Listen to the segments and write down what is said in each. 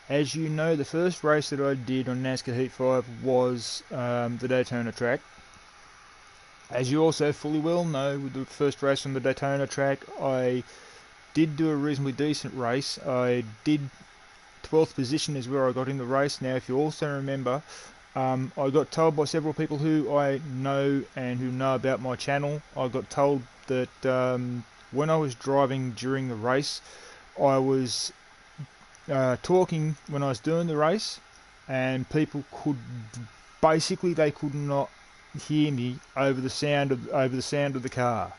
As you know, the first race that I did on Nascar Heat 5 was the Daytona track. As you also fully well know, with the first race on the Daytona track, I did do a reasonably decent race. I did 12th position is where I got in the race. Now, if you also remember, I got told by several people who I know and who know about my channel, I got told that when I was driving during the race, I was talking when I was doing the race, and people could basically they could not hear me over the sound of the car.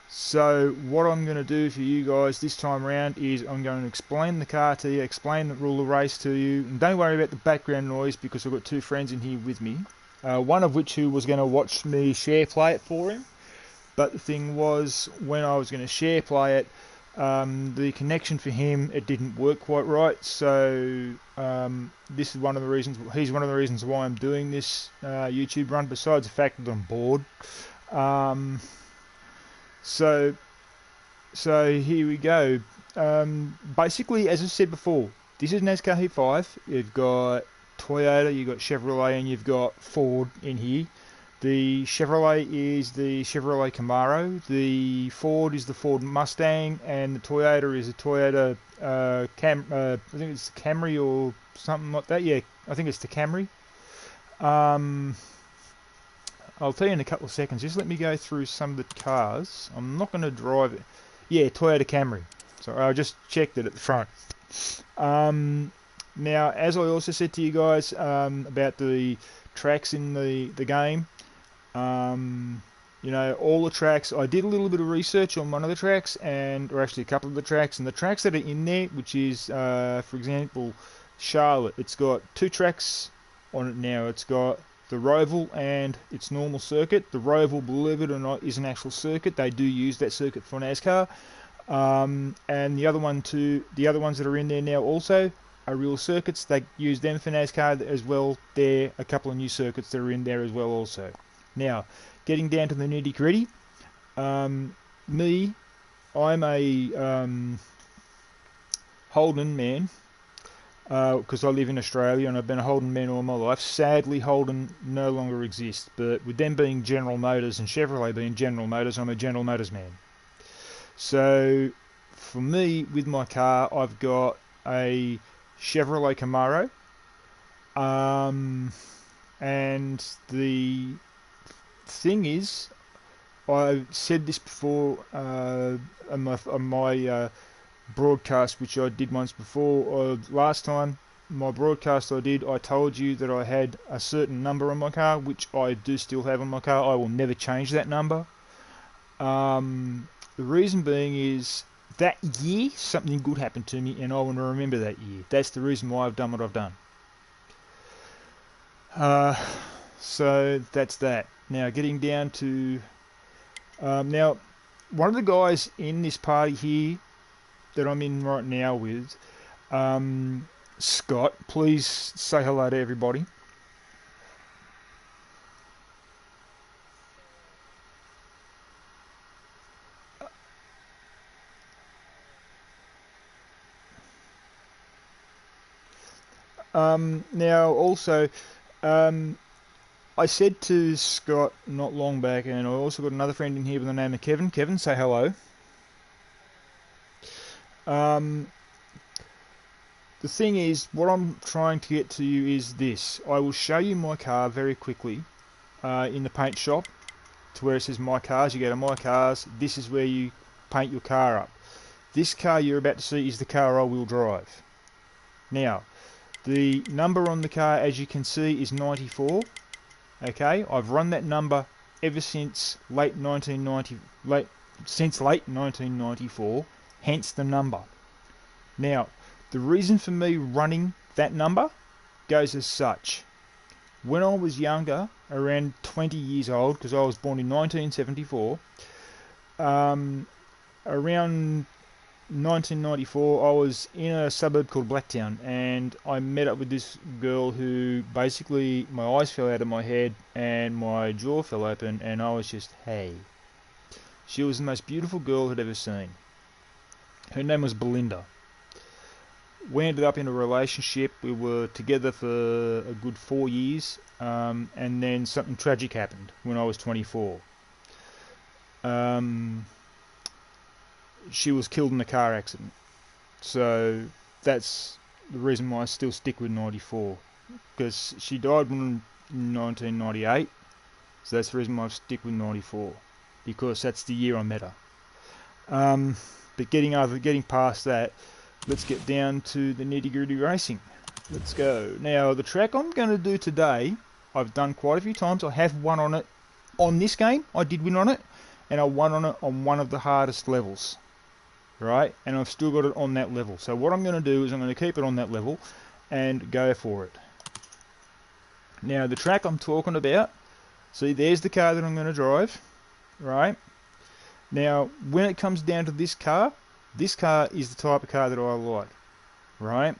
So what I'm going to do for you guys this time around is I'm going to explain the car to you, explain the rule of race to you, and don't worry about the background noise because I've got two friends in here with me. One of which who was going to watch me share play it for him, but the thing was when I was going to share play it, the connection for him, it didn't work quite right. So this is one of the reasons. He's one of the reasons why I'm doing this YouTube run. Besides the fact that I'm bored. So here we go. Basically, as I said before, this is NASCAR Heat 5. You've got Toyota, you've got Chevrolet, and you've got Ford in here. The Chevrolet is the Chevrolet Camaro, the Ford is the Ford Mustang, and the Toyota is a Toyota I think it's the Camry or something like that. Yeah, I think it's the Camry. I'll tell you in a couple of seconds. Just let me go through some of the cars. I'm not going to drive it. Yeah, Toyota Camry. So I just checked it at the front. Now, as I also said to you guys about the tracks in the game, you know, all the tracks, I did a little bit of research on one of the tracks, or actually a couple of the tracks, and the tracks that are in there, which is, for example, Charlotte, it's got two tracks on it now. It's got the Roval and its normal circuit. The Roval, believe it or not, is an actual circuit. They do use that circuit for NASCAR. And the other ones that are in there now also are real circuits. They use them for NASCAR as well. There are a couple of new circuits that are in there as well also. Now, getting down to the nitty gritty, me, I'm a Holden man, because I live in Australia and I've been a Holden man all my life. Sadly, Holden no longer exists, but with them being General Motors and Chevrolet being General Motors, I'm a General Motors man. So, for me, with my car, I've got a Chevrolet Camaro, and the thing is, I said this before on my broadcast, which I did once before. Last time, my broadcast I did, I told you that I had a certain number on my car, which I do still have on my car. I will never change that number. The reason being is that year something good happened to me, and I want to remember that year. That's the reason why I've done what I've done. So that's that. Now getting down to now, one of the guys in this party here that I'm in right now with, Scott, please say hello to everybody. Now also, I said to Scott not long back, and I also got another friend in here by the name of Kevin. Kevin, say hello. The thing is, what I'm trying to get to you is this. I will show you my car very quickly in the paint shop to where it says My Cars. You go to My Cars. This is where you paint your car up. This car you're about to see is the car I will drive. Now, the number on the car, as you can see, is 94. Okay, I've run that number ever since late 1994, hence the number. Now, the reason for me running that number goes as such. When I was younger, around 20 years old, because I was born in 1974, around 1994, I was in a suburb called Blacktown, and I met up with this girl who basically, my eyes fell out of my head and my jaw fell open, and I was just, hey. She was the most beautiful girl I'd ever seen. Her name was Belinda. we ended up in a relationship. We were together for a good 4 years, and then something tragic happened when I was 24. She was killed in a car accident. So that's the reason why I still stick with 94, because she died in 1998. So that's the reason why I stick with 94, because that's the year I met her. But getting past that, let's get down to the nitty-gritty racing. Let's go. Now, the track I'm going to do today, I've done quite a few times. I have won on it on this game. I did win on it, and I won on it on one of the hardest levels. Right? And I've still got it on that level. So what I'm going to do is I'm going to keep it on that level and go for it. Now, the track I'm talking about, see, there's the car that I'm going to drive. Right? Now, when it comes down to this car is the type of car that I like. Right?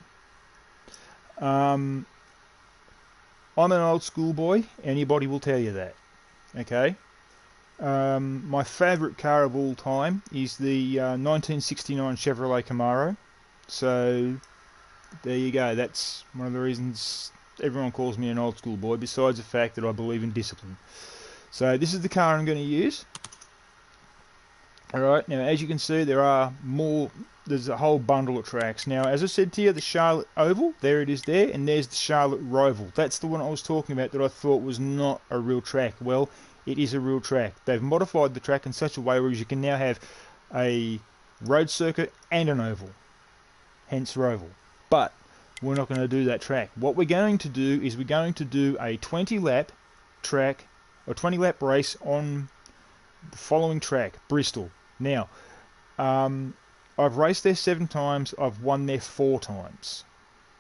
I'm an old school boy. Anybody will tell you that. Okay? My favourite car of all time is the 1969 Chevrolet Camaro. So there you go. That's one of the reasons everyone calls me an old school boy, besides the fact that I believe in discipline. So this is the car I'm going to use. Alright, now as you can see, there's a whole bundle of tracks. Now, as I said to you, the Charlotte Oval, there it is there, and there's the Charlotte Roval. That's the one I was talking about that I thought was not a real track. Well, it is a real track. They've modified the track in such a way where you can now have a road circuit and an oval, hence Roval. But we're not going to do that track. What we're going to do is we're going to do a 20-lap track, or 20-lap race on the following track, Bristol. Now, I've raced there 7 times. I've won there 4 times.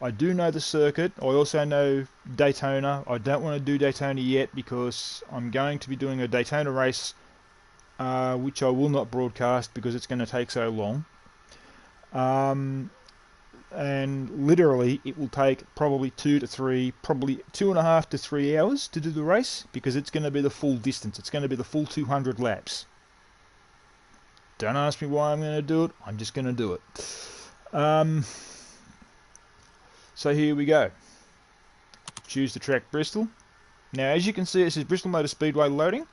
I do know the circuit. I also know Daytona. I don't want to do Daytona yet because I'm going to be doing a Daytona race, which I will not broadcast because it's going to take so long. And literally, it will take probably 2 to 3, probably 2.5 to 3 hours to do the race, because it's going to be the full distance. It's going to be the full 200 laps. Don't ask me why I'm going to do it. I'm just going to do it. So here we go. Choose the track Bristol. Now, as you can see, it says Bristol Motor Speedway loading.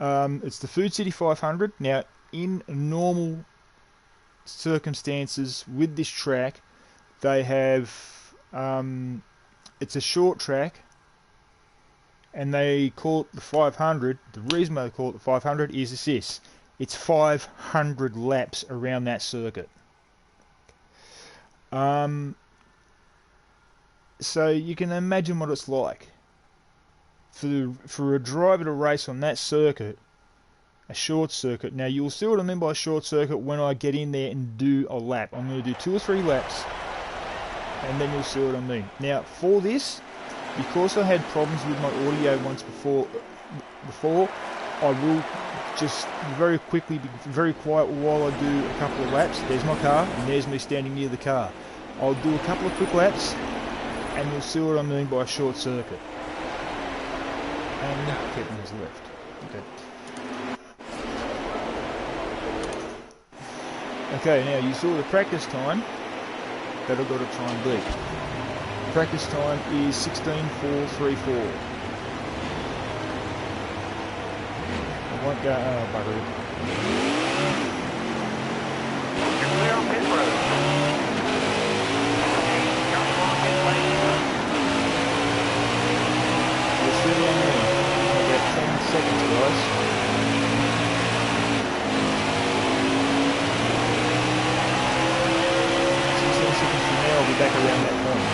It's the Food City 500. Now, in normal circumstances with this track, they have it's a short track, and they call it the 500. The reason they call it the 500 is this: it's 500 laps around that circuit. So you can imagine what it's like for a driver to race on that circuit, a short circuit. Now, you'll see what I mean by a short circuit when I get in there and do a lap. I'm going to do 2 or 3 laps, and then you'll see what I mean. Now, for this, because I had problems with my audio once before, I will just very quickly be very quiet while I do a couple of laps. There's my car, and there's me standing near the car. I'll do a couple of quick laps, and you'll see what I mean by a short circuit. And Kevin has left. Okay. Okay, now you saw the practice time that I've got to try and beat. Practice time is 16.434. I won't go, oh bugger. You're clear on pit road. We're still on there. About 10 seconds, guys. I'll be back around that point.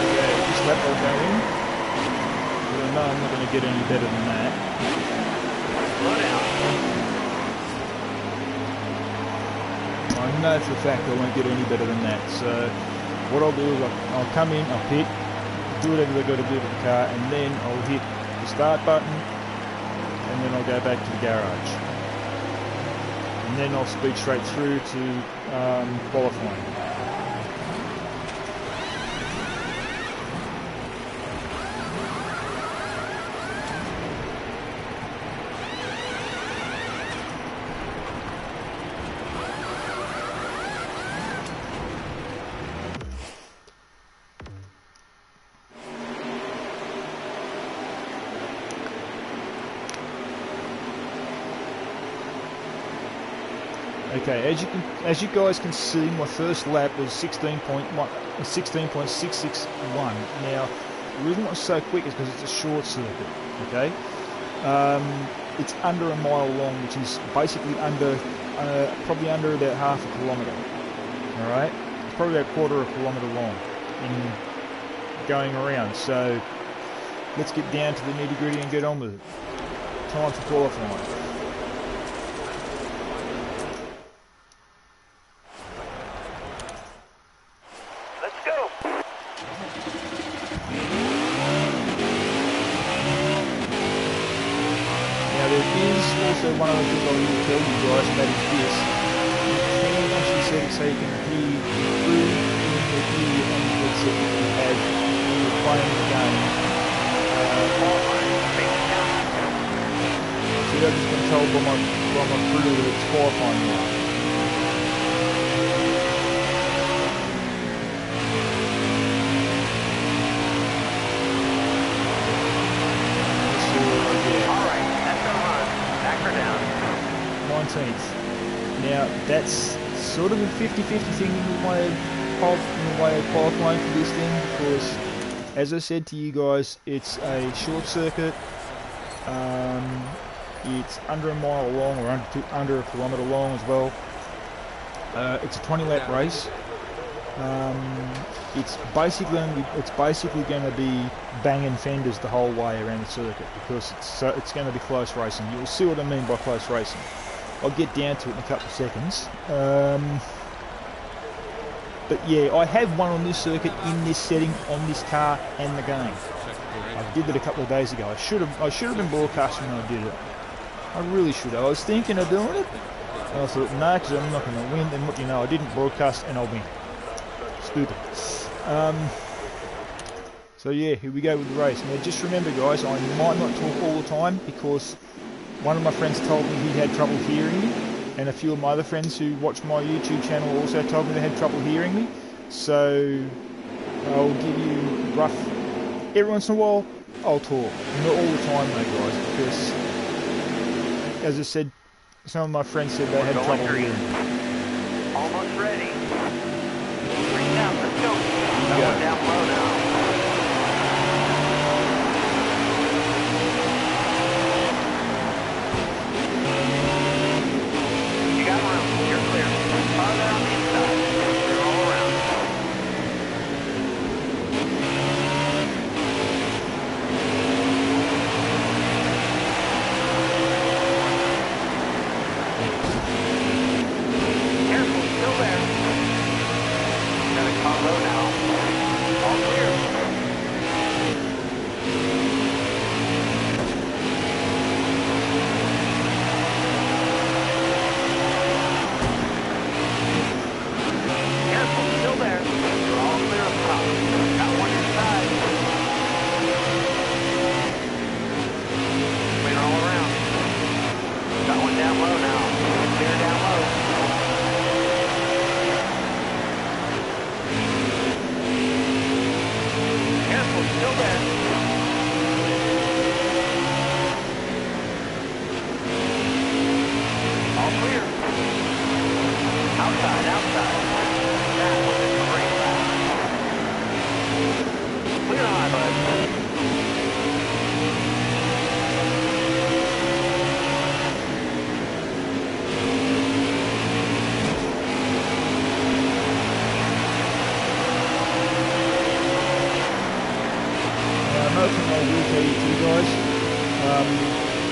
Okay, this lap I'll go in. But I know I'm not going to get any better than that. Slow down. I know for a fact I won't get any better than that. So what I'll do is I'll come in, I'll pit, do whatever they've got to do to the car, and then I'll hit the start button, and then I'll go back to the garage. and then I'll speed straight through to qualifying. Okay, as you guys can see, my first lap was 16.661. Now, the reason why it's so quick is because it's a short circuit. Okay, it's under a mile long, which is basically under, probably under about half a kilometre. All right, it's probably about a quarter of a kilometre long in going around. So let's get down to the nitty gritty and get on with it. Time for qualifying. Also, one other thing I will tell you guys, and that is this: you can actually set it so you can hear through in the ear on the headset that you have when you're playing the game. So I've just been told by my crew that it's qualifying now. Now that's sort of a 50-50 thing in the way of qualifying for this thing, because as I said to you guys, it's a short circuit. It's under a mile long, or under a kilometre long as well. It's a 20-lap race. It's basically going to be banging fenders the whole way around the circuit, because it's going to be close racing. You'll see what I mean by close racing. I'll get down to it in a couple of seconds. But yeah, I have one on this circuit in this setting on this car and the game. I did it a couple of days ago. I should have been broadcasting when I did it. I really should have. I was thinking of doing it, and I thought, no, because I'm not going to win. And what do you know, I didn't broadcast and I'll win. Stupid. So yeah, here we go with the race. Now just remember, guys, I might not talk all the time, because one of my friends told me he had trouble hearing me, and a few of my other friends who watch my YouTube channel also told me they had trouble hearing me. So I'll give you rough, every once in a while I'll talk, not all the time though, guys, because as I said, some of my friends said they had trouble hearing me. Almost ready. Bring down, let's go. Down low now.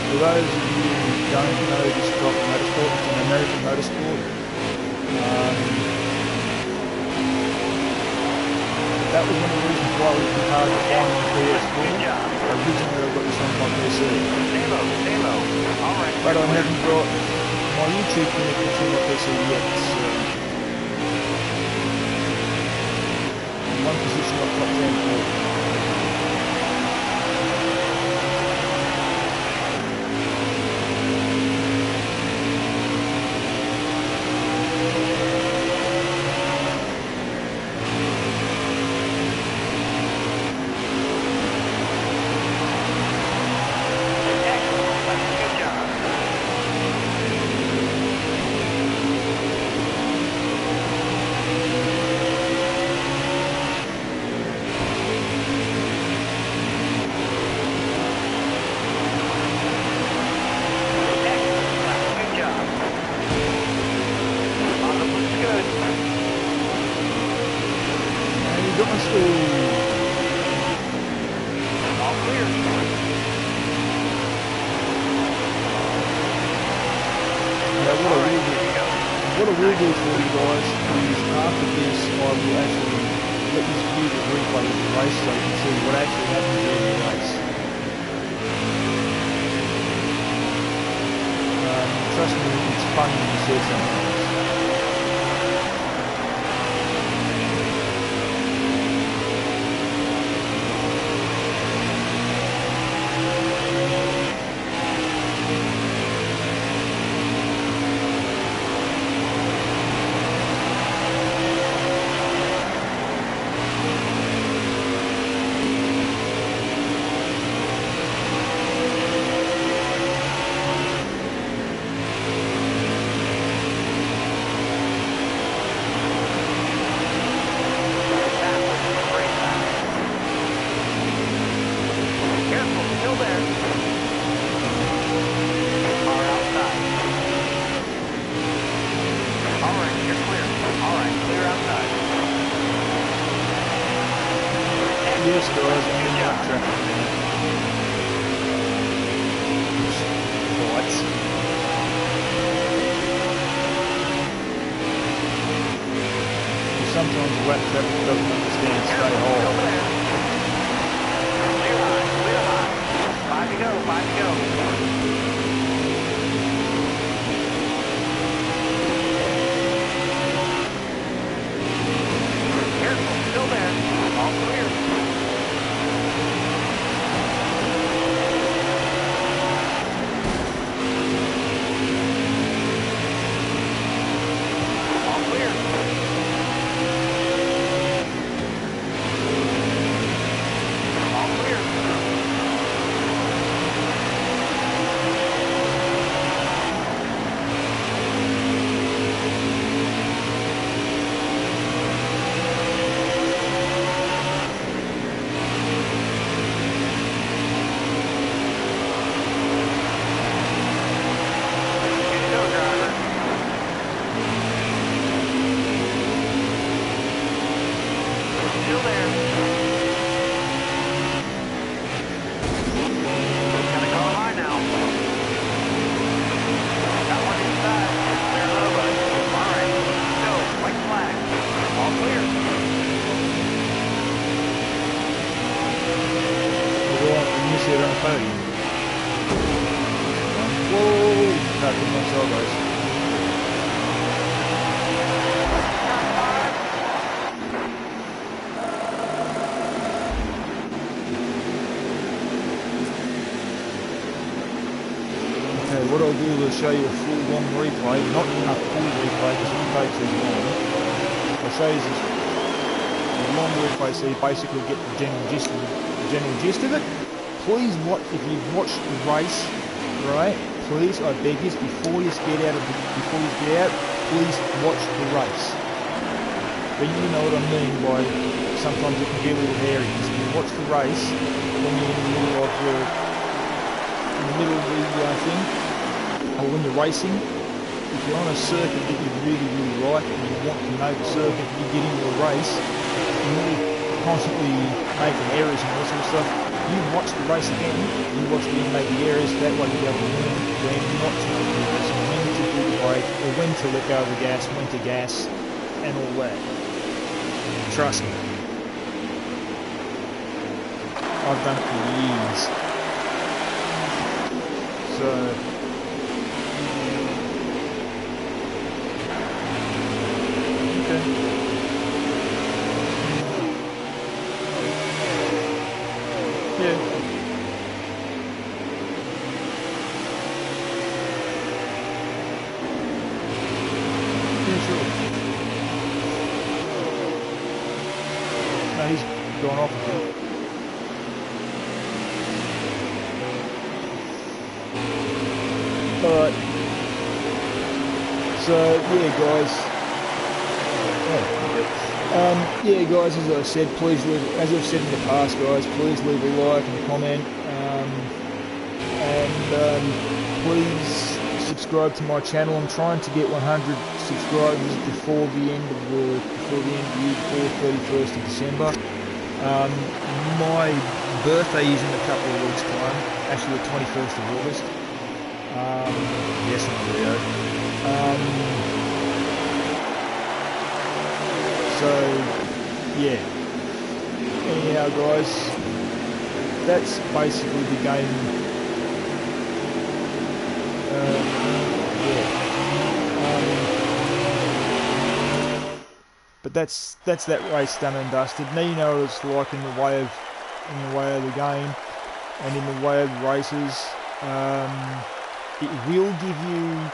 For those of you who don't know this drop motorsport, it's an American motorsport. That was one of the reasons why we could hard to find on PS4. Originally I got this on my PC. But I haven't got my YouTube connected to my PC yet, so one position I top 10 for. What I will do for you guys is after this I will actually let this view the replay of the race so you can see what actually happened during the race. Trust me, it's funny when you see something else. Yes, guys, I'm in that traffic now. What? Sometimes wet traffic doesn't understand stay hard. Clear high. 5 to go, 5 to go. Careful, still there. All clear. Still there. Gotta call high now. Got one inside. Clear low, bud. All right. Go. White flag. All clear. Well, you see it on the podium. Whoa! Back in myself, guys. What I'll do is show you a full long replay, not a full replay because it takes as long. I'll show you this long replay so you basically get the general gist of it. Please watch, if you've watched the race, right, please, I beg you, before you get out, please watch the race. Then you know what I mean by sometimes it can be a little hairy. Because if you watch the race, when you're in the middle of the thing, or when you're racing, if you're on a circuit that you really, really like and you want to know the circuit, you get into a race, and you're constantly making errors and all sort of stuff, you watch the race again, you watch me make the errors, that way you'll be able to learn when not to make the errors, and when to do the brake, or when to let go of the gas, when to gas, and all that. Trust me. I've done it for years. So, gone off a bit. Alright. So, yeah guys. Yeah guys, as I said, please leave, as I've said in the past guys, please leave a like and a comment. Please subscribe to my channel. I'm trying to get 100 subscribers before the end of the year, before 31st of December. My birthday is in a couple of weeks' time, actually the 21st of August. Yes, I'm Leo. So, yeah. Anyhow, guys, that's basically the game. But that's that race done and dusted. Now you know what it's like in the way of the game and in the way of races. It will give you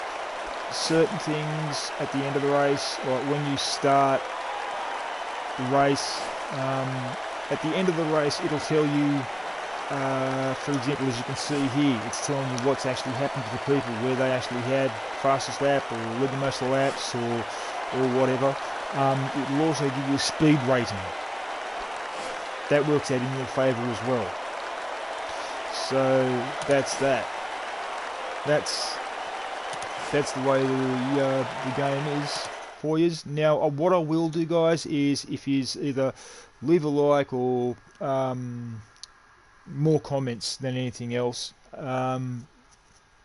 certain things at the end of the race, like when you start the race. At the end of the race, it'll tell you, for example, as you can see here, it's telling you what's actually happened to the people, where they actually had fastest lap or led the most of the laps or whatever. It will also give you a speed rating. That works out in your favour as well. So that's that. That's the way the game is for you. Now, what I will do, guys, is if you either leave a like or more comments than anything else,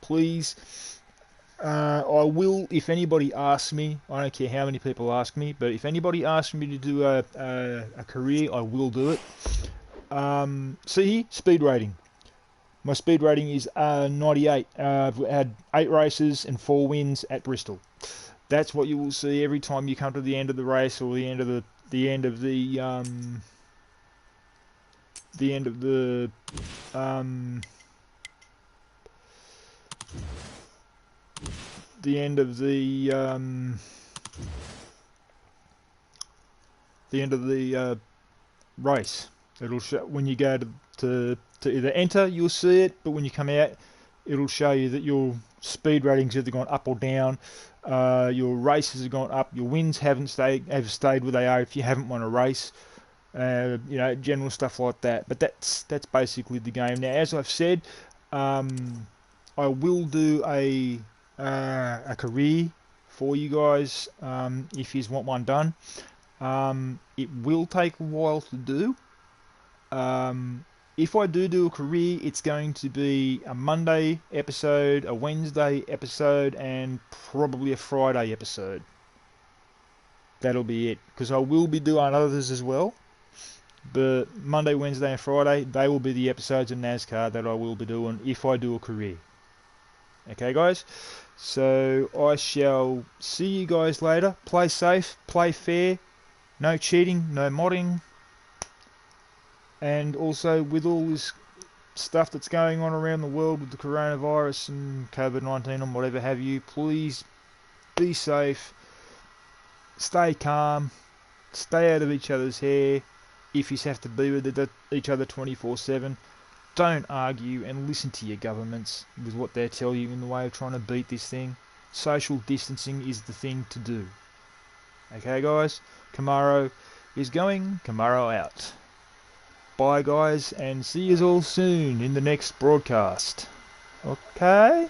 please. I will, if anybody asks me, I don't care how many people ask me, but if anybody asks me to do a career, I will do it. See here, speed rating. My speed rating is 98. I've had 8 races and 4 wins at Bristol. That's what you will see every time you come to the end of the race or the end of the race. It'll show when you go to either enter, you'll see it, but when you come out, it'll show you that your speed rating's either gone up or down. Your races have gone up. Your wins have stayed where they are if you haven't won a race. You know, general stuff like that. But that's basically the game. Now, as I've said, I will do a career for you guys if you want one done. It will take a while to do. If I do a career, it's going to be a Monday episode, a Wednesday episode, and probably a Friday episode. That'll be it, because I will be doing others as well. But Monday, Wednesday, and Friday, they will be the episodes of NASCAR that I will be doing if I do a career. Okay, guys? So I shall see you guys later. Play safe, play fair, no cheating, no modding. And also, with all this stuff that's going on around the world with the coronavirus and COVID-19 and whatever have you, please be safe, stay calm, stay out of each other's hair. If you have to be with each other 24/7, don't argue and listen to your governments with what they tell you in the way of trying to beat this thing. Social distancing is the thing to do. Okay, guys? Camaro is going, Camaro out. Bye guys, and see you all soon in the next broadcast. Okay?